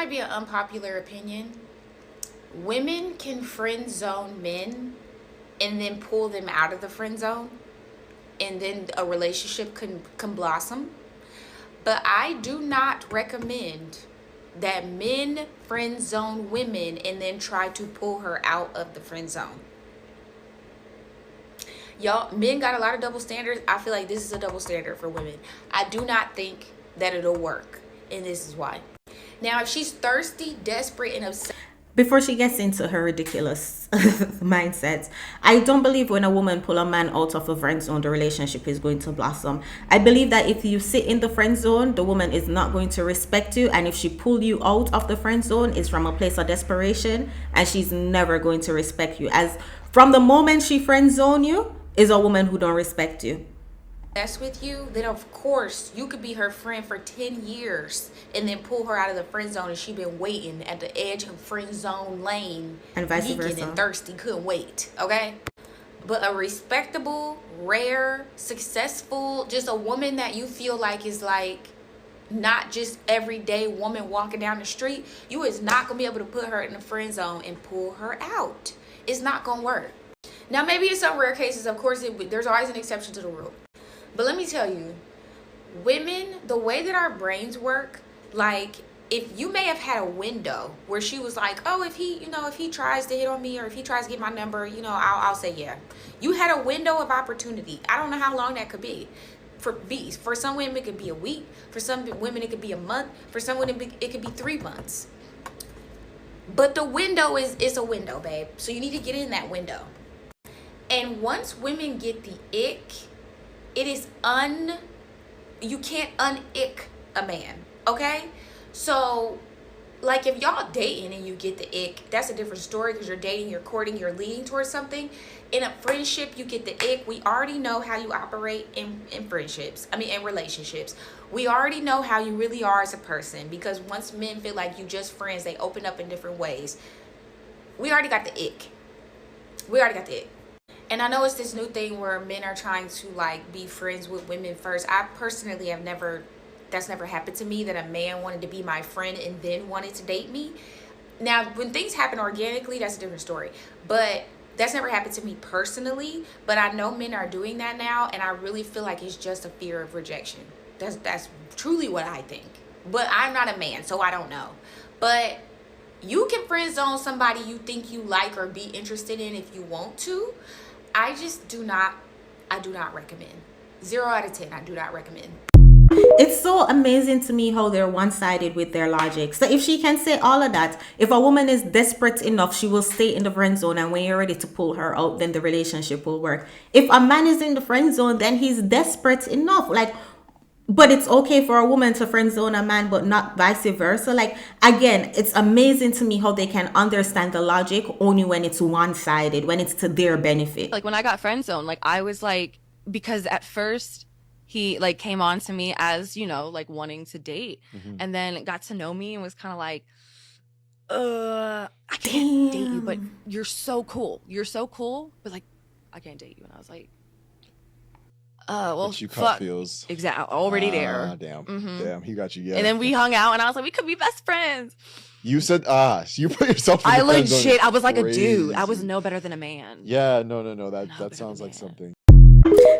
might be an unpopular opinion. Women can friend zone men and then pull them out of the friend zone, and then a relationship can blossom. But I do not recommend that men friend zone women and then try to pull her out of the friend zone. Y'all, men got a lot of double standards. I feel like this is a double standard for women. I do not think that it'll work, and this is why. Now, if she's thirsty, desperate, and obsessed. Before she gets into her ridiculous mindsets, I don't believe when a woman pull a man out of a friend zone, the relationship is going to blossom. I believe that if you sit in the friend zone, the woman is not going to respect you. And if she pull you out of the friend zone, it's from a place of desperation, and she's never going to respect you. As from the moment she friend zone you, is a woman who don't respect you. With you, then of course you could be her friend for 10 years and then pull her out of the friend zone, and she been waiting at the edge of friend zone lane and vice versa, and thirsty, couldn't wait. Okay, but a respectable, rare, successful, just a woman that you feel like is like not just everyday woman walking down the street, you is not gonna be able to put her in the friend zone and pull her out. It's not gonna work. Now, maybe in some rare cases, of course, there's always an exception to the rule. But let me tell you, women, the way that our brains work, like, if you may have had a window where she was like, oh, if he tries to hit on me, or if he tries to get my number, I'll say yeah. You had a window of opportunity. I don't know how long that could be. For some women, it could be a week. For some women, it could be a month. For some women, it could be 3 months. But the window is a window, babe. So you need to get in that window. And once women get the ick, it is you can't un-ick a man, okay? So, like, if y'all dating and you get the ick, that's a different story, because you're dating, you're courting, you're leading towards something. In a friendship, you get the ick. We already know how you operate in friendships. In relationships. We already know how you really are as a person, because once men feel like you just friends, they open up in different ways. We already got the ick. And I know it's this new thing where men are trying to like be friends with women first. I personally have that's never happened to me, that a man wanted to be my friend and then wanted to date me. Now, when things happen organically, that's a different story. But that's never happened to me personally. But I know men are doing that now, and I really feel like it's just a fear of rejection. That's truly what I think. But I'm not a man, so I don't know. But you can friend zone somebody you think you like or be interested in if you want to. I do not recommend. 0 out of 10, I do not recommend. It's so amazing to me how they're one-sided with their logic. So if she can say all of that, if a woman is desperate enough, she will stay in the friend zone, and when you're ready to pull her out, then the relationship will work. If a man is in the friend zone, then he's desperate enough. But it's okay for a woman to friend zone a man, but not vice versa. Again, it's amazing to me how they can understand the logic only when it's one-sided, when it's to their benefit. When I got friend zoned, I was because at first he came on to me as, wanting to date, and then got to know me and was kind of I can't date you, but you're so cool. But I can't date you. And I was like, well, but you caught feels. Exactly. Already there. Damn. Damn, he got you. Yeah. And then we hung out, and I was like, we could be best friends. You said, you put yourself in the friend zone. legit, I was like a dude. I was no better than a man. Yeah, no. That sounds like something.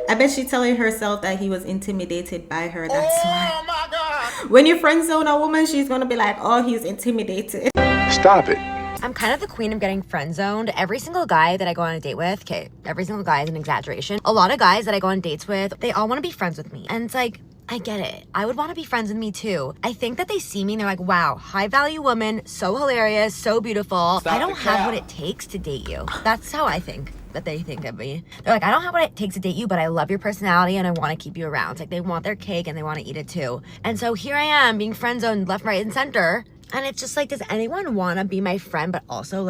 I bet she's telling herself that he was intimidated by her. That's why. Oh my God. When you friend zone a woman, she's going to be like, oh, he's intimidated. Stop it. I'm kind of the queen of getting friend zoned. Every single guy that I go on a date with, okay, every single guy is an exaggeration. A lot of guys that I go on dates with, they all want to be friends with me. And it's like, I get it. I would want to be friends with me too. I think that they see me and they're like, wow, high value woman, so hilarious, so beautiful. I don't have what it takes to date you. That's how I think that they think of me. They're like, I don't have what it takes to date you, but I love your personality and I want to keep you around. It's like they want their cake and they want to eat it too. And so here I am being friend zoned left, right, and center. And it's just does anyone want to be my friend but also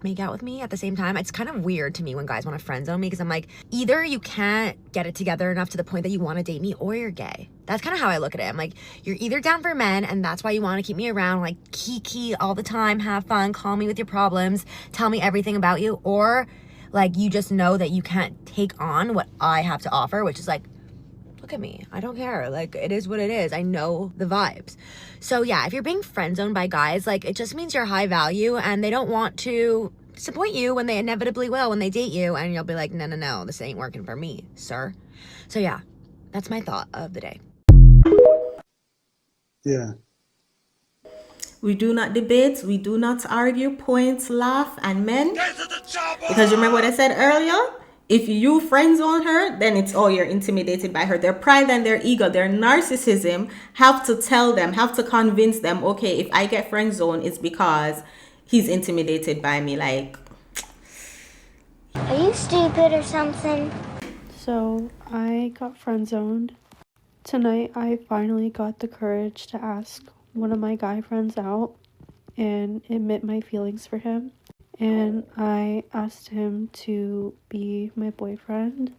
make out with me at the same time? It's kind of weird to me when guys want to friend zone me, because I'm like, either you can't get it together enough to the point that you want to date me, or you're gay. That's kind of how I look at it. I'm like, you're either down for men and that's why you want to keep me around, kiki all the time, have fun, call me with your problems, tell me everything about you, or you just know that you can't take on what I have to offer, which is look at me. I don't care. Like, it is what it is. I know the vibes. So yeah, if you're being friend zoned by guys, like, it just means you're high value and they don't want to disappoint you when they inevitably will when they date you, and you'll be like, no, this ain't working for me, sir. So yeah, that's my thought of the day. Yeah. We do not debate, we do not argue, point, laugh, and men. Because remember what I said earlier? If you friend zone her, then it's you're intimidated by her. Their pride and their ego, their narcissism have to tell them, have to convince them, okay, if I get friend zoned, it's because he's intimidated by me. Like, are you stupid or something? So I got friend zoned. Tonight I finally got the courage to ask one of my guy friends out and admit my feelings for him. And I asked him to be my boyfriend,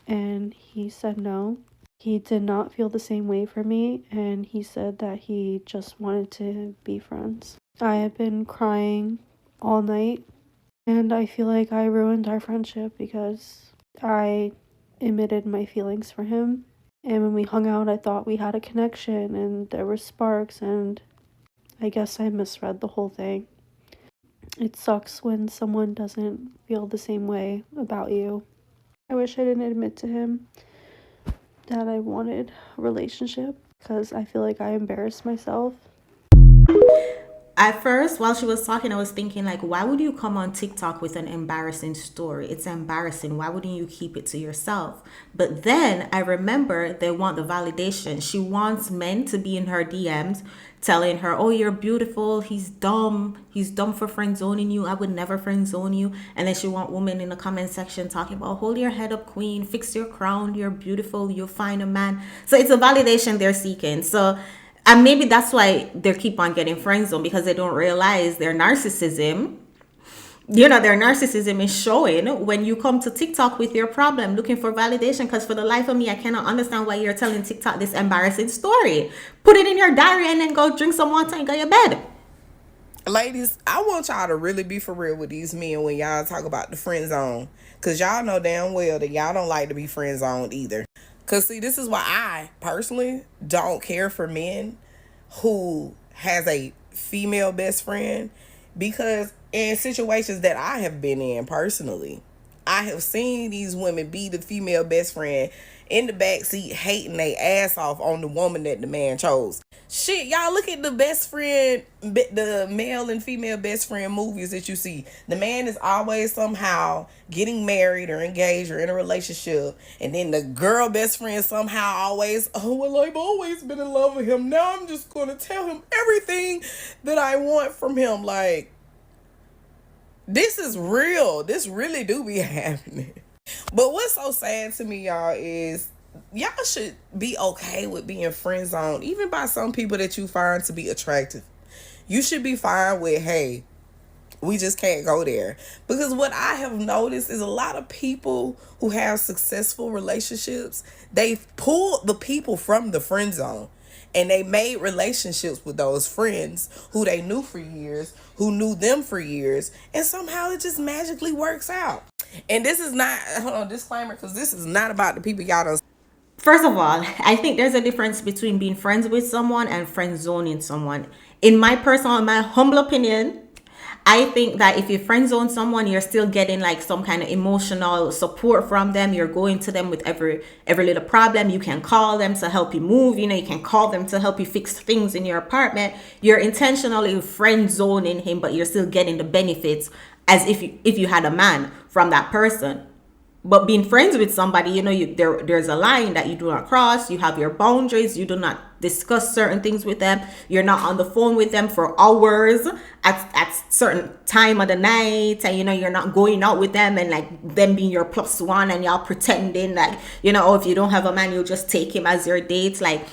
and he said no. He did not feel the same way for me, and he said that he just wanted to be friends. I have been crying all night, and I feel like I ruined our friendship because I admitted my feelings for him. And when we hung out, I thought we had a connection and there were sparks, and I guess I misread the whole thing. It sucks when someone doesn't feel the same way about you. I wish I didn't admit to him that I wanted a relationship because I feel like I embarrassed myself. at first, while she was talking, I was thinking, like, why would you come on TikTok with an embarrassing story? It's embarrassing. Why wouldn't you keep it to yourself? But then I remember they want the validation. She wants men to be in her DMs telling her, oh, you're beautiful. He's dumb. He's dumb for friend zoning you. I would never friend zone you. And then she want women in the comment section talking about, hold your head up, queen. Fix your crown. You're beautiful. You'll find a man. So it's a validation they're seeking. So and maybe that's why they keep on getting friend zoned, because they don't realize their narcissism. You know, their narcissism is showing when you come to TikTok with your problem, looking for validation. Because for the life of me, I cannot understand why you're telling TikTok this embarrassing story. Put it in your diary and then go drink some water and go to bed. Ladies, I want y'all to really be for real with these men when y'all talk about the friend zone. Because y'all know damn well that y'all don't like to be friend zoned either. Because, see, this is why I personally don't care for men who has a female best friend. Because in situations that I have been in personally, I have seen these women be the female best friend in the backseat hating their ass off on the woman that the man chose. Shit, y'all look at the best friend, the male and female best friend movies that you see. The man is always somehow getting married or engaged or in a relationship. And then the girl best friend somehow always, oh, well, I've always been in love with him. Now I'm just going to tell him everything that I want from him. Like, this is real. This really do be happening. But what's so sad to me, y'all, is y'all should be okay with being friend zoned, even by some people that you find to be attractive. You should be fine with, hey, we just can't go there. Because what I have noticed is a lot of people who have successful relationships, they've pulled the people from the friend zone. And they made relationships with those friends who they knew for years, who knew them for years. And somehow it just magically works out. And this is not, hold on, disclaimer, because this is not about the people y'all don't. First of all, I think there's a difference between being friends with someone and friend zoning someone. In my humble opinion, I think that if you friend zone someone, you're still getting like some kind of emotional support from them. You're going to them with every little problem. You can call them to help you move. You know, you can call them to help you fix things in your apartment. You're intentionally friend zoning him, but you're still getting the benefits as if you had a man from that person. But being friends with somebody, you know, there's a line that you do not cross. You have your boundaries. You do not discuss certain things with them. You're not on the phone with them for hours at certain time of the night. And, you know, you're not going out with them and like them being your plus one and y'all pretending like, you know, oh, if you don't have a man, you'll just take him as your date. Like,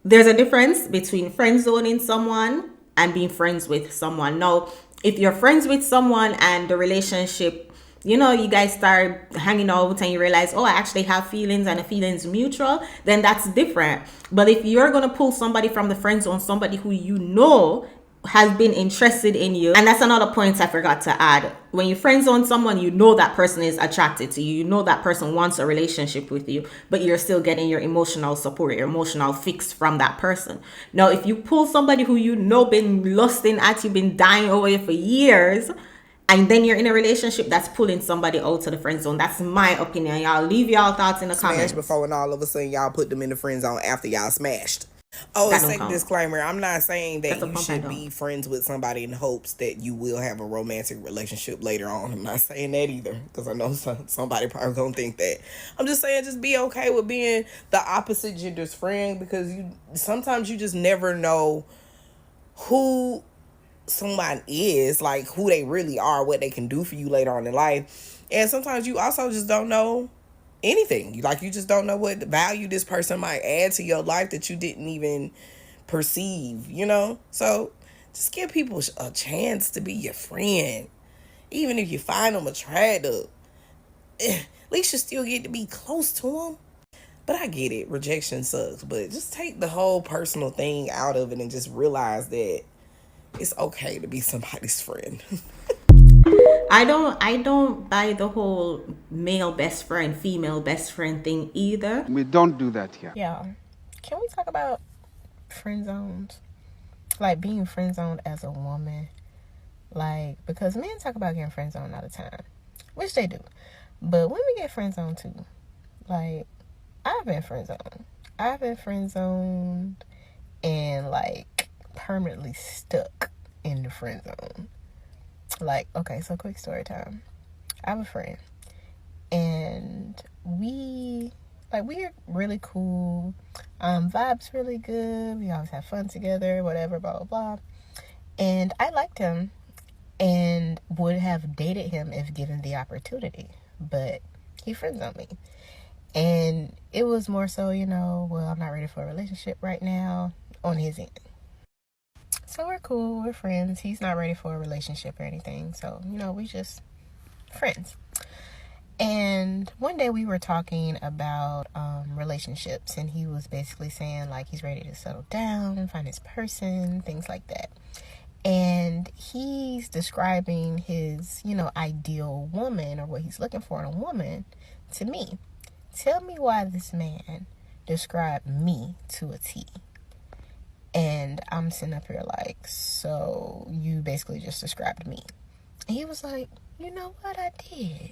there's a difference between friend zoning someone and being friends with someone. Now, if you're friends with someone and the relationship, you know, you guys start hanging out and you realize, oh, I actually have feelings and the feelings mutual, then that's different. But if you're going to pull somebody from the friend zone, somebody who you know has been interested in you, and that's another point I forgot to add. when you friend zone someone, you know that person is attracted to you. You know that person wants a relationship with you, but you're still getting your emotional support, your emotional fix from that person. Now, if you pull somebody who you know been lusting at you, been dying over you for years, and then you're in a relationship, that's pulling somebody out to the friend zone. That's my opinion. Y'all leave y'all thoughts in the comments. Smash before, and all of a sudden y'all put them in the friend zone after y'all smashed. Oh, a second disclaimer. I'm not saying that you should be friends with somebody in hopes that you will have a romantic relationship later on. I'm not saying that either, because I know somebody probably gonna think that. I'm just saying, just be okay with being the opposite gender's friend, because sometimes you just never know who someone is, like who they really are, what they can do for you later on in life. And sometimes you also just don't know anything. Like, you just don't know what value this person might add to your life that you didn't even perceive, you know? So just give people a chance to be your friend. Even if you find them attractive, at least you still get to be close to them. But I get it, rejection sucks, but just take the whole personal thing out of it and just realize that it's okay to be somebody's friend. I don't buy the whole male best friend, female best friend thing either. We don't do that here. Yeah. Can we talk about friend zones? Like, being friend zoned as a woman. Like, because men talk about getting friend zoned all the time, which they do. But women get friend zoned too. Like, I've been friend zoned. I've been friend zoned and, like, permanently stuck in the friend zone. Like, okay, so quick story time. I have a friend, and we're really cool. Vibes really good. We always have fun together, whatever, blah, blah, blah. And I liked him and would have dated him if given the opportunity, but he friend-zoned me. And it was more so, well, I'm not ready for a relationship right now on his end. So we're cool, we're friends. He's not ready for a relationship or anything. So, we just friends. And one day we were talking about relationships, and he was basically saying, like, he's ready to settle down and find his person, things like that. And he's describing his, ideal woman, or what he's looking for in a woman, to me. Tell me why this man described me to a T. And I'm sitting up here like, so you basically just described me. And he was like, you know what I did?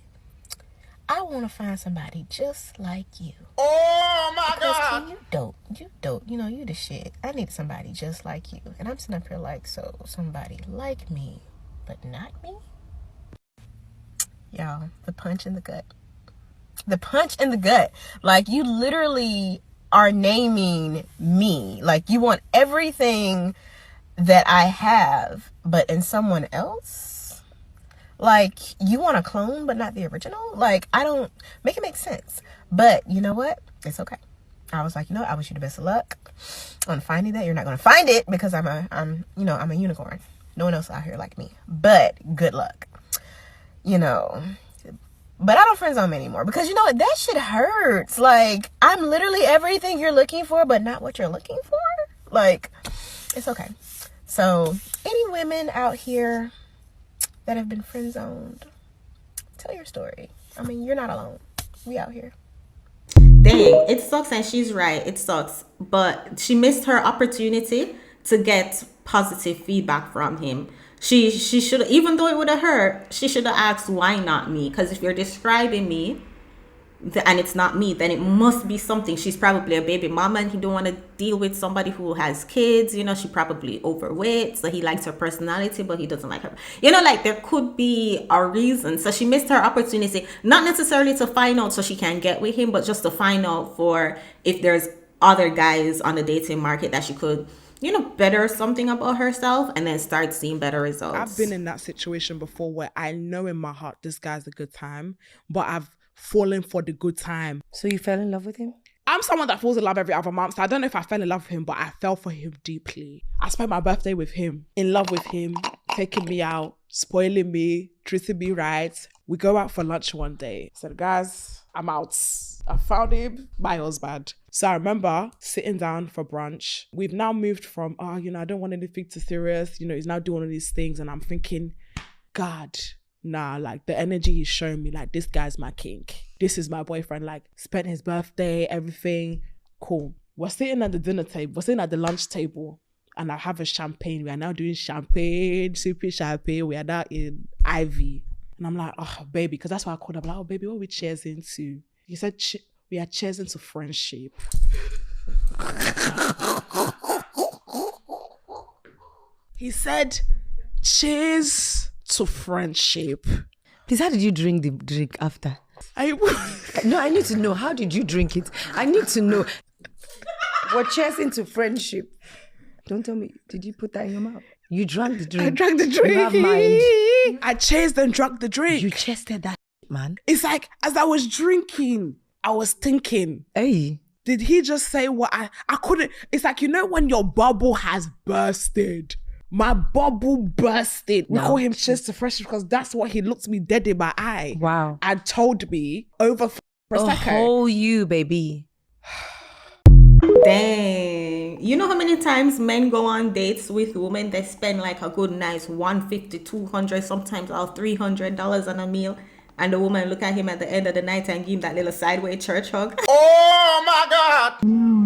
I want to find somebody just like you. Oh my God! You dope. You the shit. I need somebody just like you. And I'm sitting up here like, so somebody like me, but not me? Y'all, the punch in the gut. The punch in the gut. Like, you literally are naming me. Like, you want everything that I have, but in someone else? Like, you want a clone, but not the original? Like, I don't make it make sense. But you know what? It's okay. I was like, I wish you the best of luck on finding that. You're not going to find it because I'm a unicorn. No one else out here like me. But good luck. But I don't friend zone anymore because you know what? That shit hurts. Like, I'm literally everything you're looking for, but not what you're looking for. Like, it's okay. So, any women out here that have been friend zoned, tell your story. I mean, you're not alone. We out here. Dang, it sucks, and she's right. It sucks. But she missed her opportunity to get positive feedback from him. She should, even though it would have hurt, she should have asked, why not me? Because if you're describing me and it's not me, then it must be something. She's probably a baby mama and he don't want to deal with somebody who has kids. She probably overweight, so he likes her personality, but he doesn't like her. Like, there could be a reason. So she missed her opportunity, not necessarily to find out so she can get with him, but just to find out for if there's other guys on the dating market that she could better something about herself and then start seeing better results. I've been in that situation before where I know in my heart this guy's a good time, but I've fallen for the good time. So you fell in love with him? I'm someone that falls in love every other month, so I don't know if I fell in love with him, but I fell for him deeply. I spent my birthday with him, in love with him, taking me out, spoiling me, treating me right. We go out for lunch one day. I said, guys, I'm out. I found him, my husband. So I remember sitting down for brunch. We've now moved from, I don't want anything too serious. He's now doing all these things. And I'm thinking, God, nah, like the energy he's showing me, like this guy's my king. This is my boyfriend. Like spent his birthday, everything. Cool. We're sitting at the dinner table. We're sitting at the lunch table. And I have a champagne. We are now doing champagne, sipping champagne. We are now in Ivy. And I'm like, oh, baby, because that's why I called him. I'm like, oh, baby, what are we cheersing to? He said, we are cheersing to friendship. He said, cheers to friendship. Please, how did you drink the drink after? No, I need to know. How did you drink it? I need to know. We're cheersing to friendship. Don't tell me. Did you put that in your mouth? You drank the drink. I drank the drink. You have mind. I chased and drank the drink. You chested that, man. It's like, as I was drinking, I was thinking, hey, did he just say what I couldn't? It's like, you know when your bubble has bursted. My bubble bursted. We call him Cheers to Friendship because that's what he looked me dead in my eye. Wow. And told me over Prosecco. Oh, you, baby. Dang. You know how many times men go on dates with women that spend like a good nice $150, $200, sometimes all $300 on a meal, and the woman look at him at the end of the night and give him that little sideways church hug? Oh my God! No.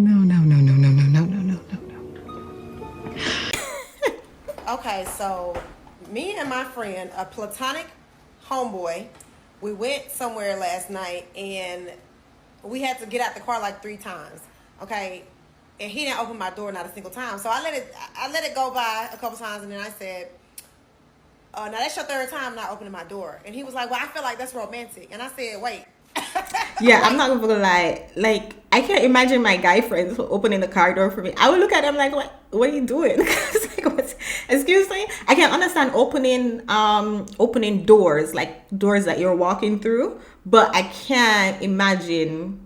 Okay, so me and my friend, a platonic homeboy, we went somewhere last night and we had to get out the car like 3 times. Okay, and he didn't open my door not a single time. So I let it go by a couple times, and then I said, now that's your 3rd time not opening my door. And he was like, well, I feel like that's romantic. And I said, wait. Yeah, I'm not gonna lie. Like, I can't imagine my guy friends opening the car door for me. I would look at them like, what are you doing? Like, excuse me? I can understand opening doors, like doors that you're walking through, but I can't imagine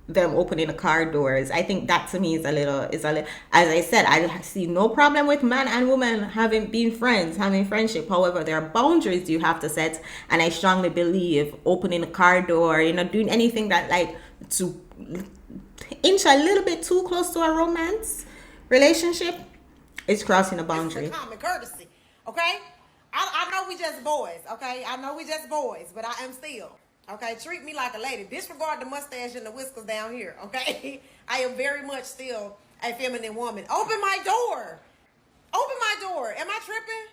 them opening the car doors. I think that to me is a little, as I said, I see no problem with man and woman having friendship. However, there are boundaries you have to set, and I strongly believe opening a car door, doing anything that like to inch a little bit too close to a romance relationship is crossing a boundary. It's common courtesy, okay? I know we just boys, okay? I know we just boys, but I am still. Okay, treat me like a lady. Disregard the mustache and the whiskers down here, okay? I am very much still a feminine woman. Open my door. Open my door. Am I tripping?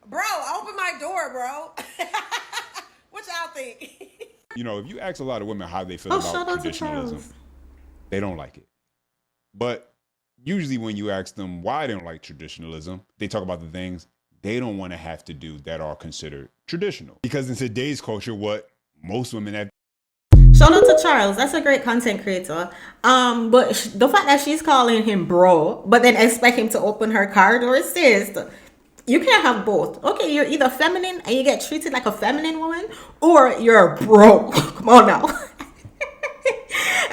Bro, open my door, bro. What y'all think? If you ask a lot of women how they feel about traditionalism, they don't like it. But usually when you ask them why they don't like traditionalism, they talk about the things they don't want to have to do that are considered traditional. Because in today's culture, what most women have. Shout out to Charles. That's a great content creator. But the fact that she's calling him bro, but then expect him to open her car door, sis, you can't have both. Okay, you're either feminine and you get treated like a feminine woman, or you're a bro. Come on now.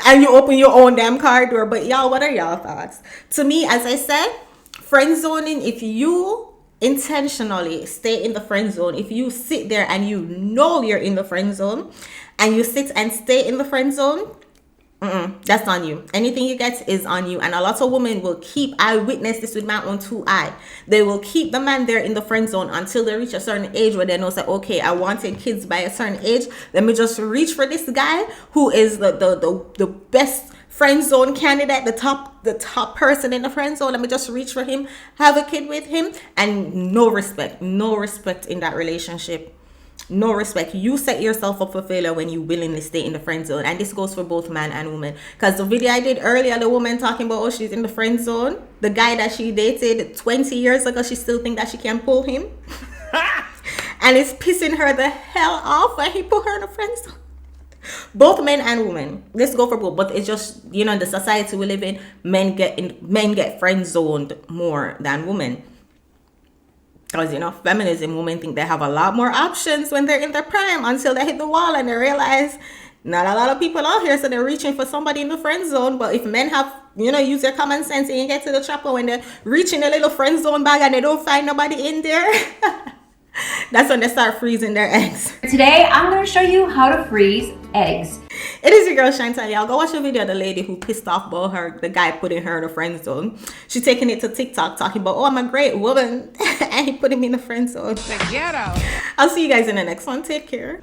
And you open your own damn car door. But y'all, what are y'all thoughts? To me, as I said, friend zoning, if you intentionally stay in the friend zone, if you sit there and you know you're in the friend zone and you sit and stay in the friend zone, that's on you. Anything you get is on you. And a lot of women will keep, I witnessed this with my own 2 eyes, they will keep the man there in the friend zone until they reach a certain age where they know that, okay, I wanted kids by a certain age, let me just reach for this guy who is the best friend zone candidate, the top person in the friend zone. Let me just reach for him, have a kid with him, and no respect in that relationship. No respect. You set yourself up for failure when you willingly stay in the friend zone, and this goes for both man and woman. Because the video I did earlier, the woman talking about, she's in the friend zone, the guy that she dated 20 years ago, she still think that she can pull him, and it's pissing her the hell off when he put her in the friend zone. Both men and women, let's go for both, but it's just, the society we live in, men get friend zoned more than women. Because, feminism, women think they have a lot more options when they're in their prime until they hit the wall and they realize not a lot of people out here, so they're reaching for somebody in the friend zone. But if men have, use their common sense and you get to the chopper when they're reaching a little friend zone bag and they don't find nobody in there, that's when they start freezing their eggs. Today, I'm going to show you how to freeze eggs. It is your girl Chantel. Y'all go watch the video of the lady who pissed off about the guy putting her in a friend zone. She taking it to TikTok talking about, oh, I'm a great woman and he putting me in the friend zone. The ghetto. I'll see you guys in the next one. Take care.